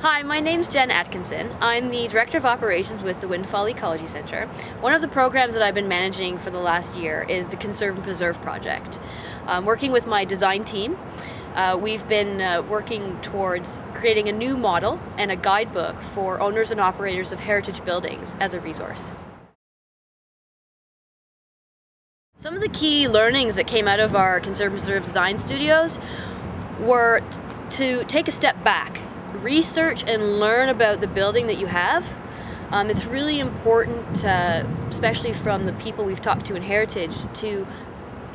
Hi, my name's Jen Atkinson. I'm the Director of Operations with the Windfall Ecology Centre. One of the programs that I've been managing for the last year is the Conserve and Preserve project. Working with my design team, we've been working towards creating a new model and a guidebook for owners and operators of heritage buildings as a resource. Some of the key learnings that came out of our Conserve and Preserve design studios were to take a step back, research and learn about the building that you have. It's really important, especially from the people we've talked to in heritage, to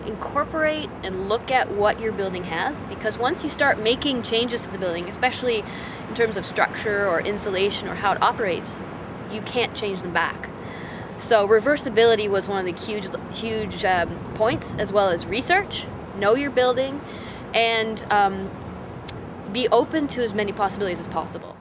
incorporate and look at what your building has, because once you start making changes to the building, especially in terms of structure or insulation or how it operates, you can't change them back. So reversibility was one of the huge points, as well as research, know your building, and be open to as many possibilities as possible.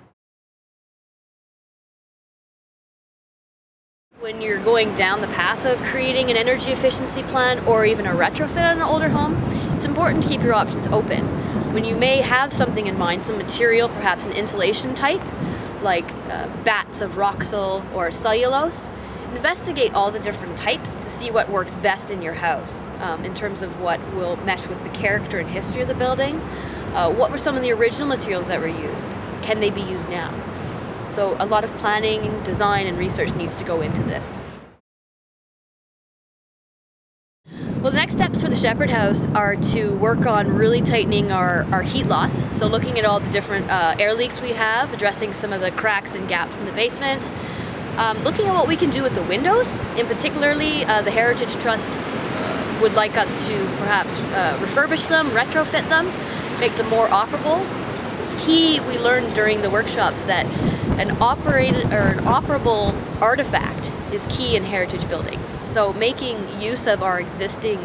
When you're going down the path of creating an energy efficiency plan or even a retrofit on an older home, it's important to keep your options open. When you may have something in mind, some material, perhaps an insulation type, like bats of Roxol or cellulose, investigate all the different types to see what works best in your house in terms of what will mesh with the character and history of the building. What were some of the original materials that were used? Can they be used now? So a lot of planning, design, and research needs to go into this. Well, the next steps for the Shepherd House are to work on really tightening our heat loss. So looking at all the different air leaks we have, addressing some of the cracks and gaps in the basement, looking at what we can do with the windows. In particularly, the Heritage Trust would like us to perhaps refurbish them, retrofit them, make them more operable. It's key, we learned during the workshops, that an operable artifact is key in heritage buildings. So making use of our existing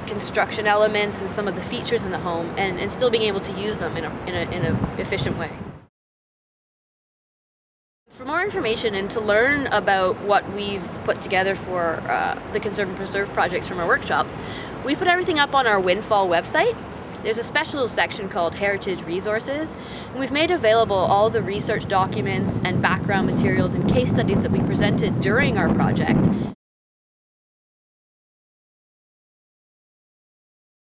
construction elements and some of the features in the home and still being able to use them in an efficient way. For more information and to learn about what we've put together for the Conserve and Preserve projects from our workshops, we put everything up on our Windfall website. There's a special section called Heritage Resources, and we've made available all the research documents and background materials and case studies that we presented during our project.